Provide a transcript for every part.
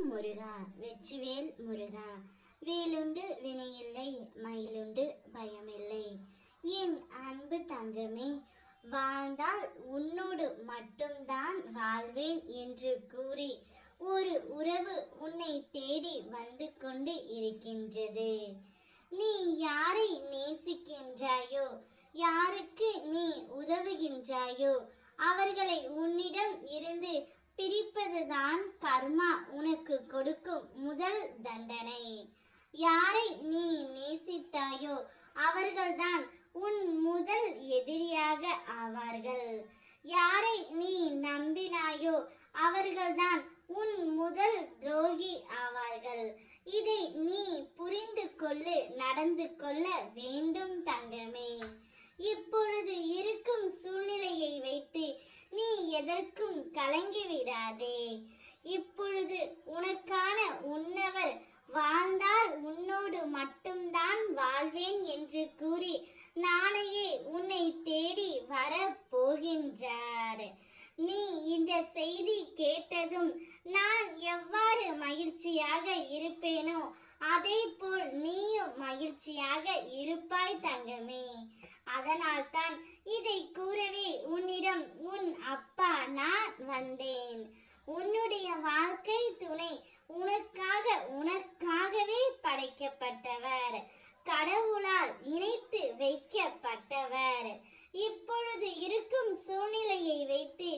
முருகா வெற்றிவேல் முருகா. வேலுண்டு வினையில்லை, மயிலுண்டு பயமில்லை. என் அன்பு தங்கமே, வாழ்ந்தால் உன்னோடு மட்டும்தான் வாழ்வேன் என்று கூறி ஒரு உறவு உன்னை தேடி வந்து கொண்டு இருக்கின்றது. நீ யாரை நேசிக்கின்றாயோ, யாருக்கு நீ உதவுகின்றாயோ, அவர்களை உன்னிடம் இருந்து பிரிப்பதுதான் கர்மா உனக்கு கொடுக்கும் முதல் தண்டனை. யாரை நீ நேசித்தாயோ அவர்கள்தான் உன் முதல் எதிரியாக ஆவார்கள். யாரை நீ நம்பினாயோ அவர்கள்தான் உன் முதல் துரோகி ஆவார்கள். இதை நீ புரிந்து கொள்ளு, நடந்து கொள்ள வேண்டும் தங்கமே. இப்பொழுது இருக்கும் சூழ்நிலையை வைத்து நீ எதற்கும் கலங்கி விடாதே. இப்பொழுது உனக்கான உன்னவர் வாழ்ந்தால் உன்னோடு மட்டும்தான் வாழ்வேன் என்று கூறி நாளையே உன்னை தேடி வர போகின்றார். நீ இந்த செய்தி கேட்டதும் நான் எவ்வாறு மகிழ்ச்சியாக இருப்பேனோ அதே போல் நீயும் மகிழ்ச்சியாக இருப்பாய் தங்கமே. அதனால்தான் இதை கூறவே உன்னிடம் உன் அப்பா நான் வந்தேன். உன்னுடைய வாழ்க்கை துணை உனக்காகவே படைக்கப்பட்டவர், கடவுளால் இணைத்து வைக்கப்பட்டவர். இப்பொழுது இருக்கும் சூழ்நிலையை வைத்து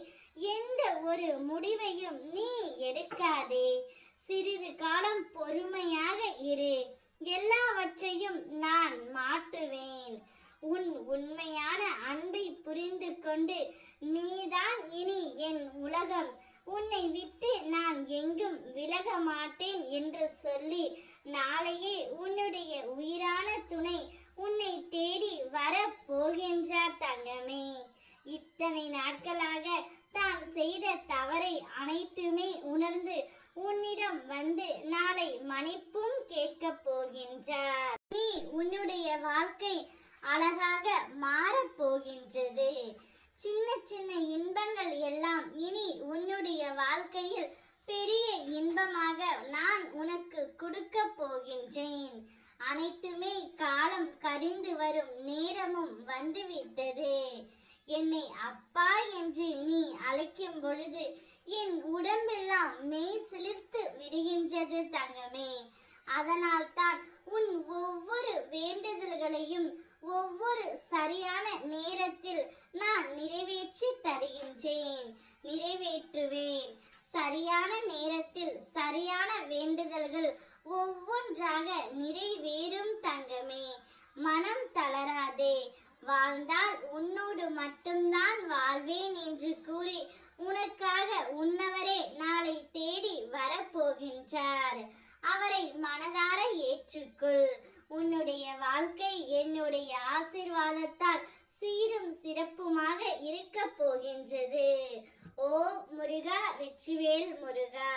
எந்த ஒரு முடிவையும் நீ எடுக்காதே. சிறிது காலம் பொறுமையாக இரு, எல்லாவற்றையும் நான் மாற்றுவேன். உன் உண்மையான அன்பை புரிந்து கொண்டு நீதான் இனி என் உலகம், உன்னை விட்டு நான் எங்கும் விலக மாட்டேன் என்று சொல்லி நாளையே உன்னுடைய உயிரான துணை உன்னை தேடி வர போகின்றார் தங்கமே. இத்தனை நாட்களாக தான் செய்த தவறை அனைத்துமே உணர்ந்து உன்னிடம் வந்து நாளை மன்னிப்பும் கேட்க போகின்றார். நீ உன்னுடைய வாழ்க்கை அழகாக மாறப் போகின்றது. சின்ன சின்ன இன்பங்கள் எல்லாம் இனி உன்னுடைய வாழ்க்கையில் பெரிய இன்பமாக நான் உனக்கு கொடுக்க போகின்றேன். அனைத்துமே காலம் கரிந்து வரும் நேரமும் வந்துவிட்டது. என்னை அப்பா என்று நீ அழைக்கும் பொழுது என் உடம்பெல்லாம் மெய் சிலிர்த்து விடுகின்றது தங்கமே. அதனால்தான் உன் ஒவ்வொரு வேண்டுதல்களையும் ஒவ்வொரு சரியான நேரத்தில் நான் நிறைவேற்றி தருகின்றேன், நிறைவேற்றுவேன். சரியான நேரத்தில் சரியான வேண்டுதல்கள் ஒவ்வொன்றாக நிறைவேறும் தங்கமே. மனம் தளராதே. வாழ்ந்தால் உன்னோடு மட்டும்தான் வாழ்வேன் என்று கூறி உனக்காக உன்னவரே நாளை தேடி வரப்போகின்றார். அவரை மனதார ஏற்றுக்கொள். உன்னுடைய வாழ்க்கை என்னுடைய ஆசீர்வாதத்தால் சீரும் சிறப்புமாக இருக்க போகின்றது. ஓ முருகா, வெற்றிவேல் முருகா.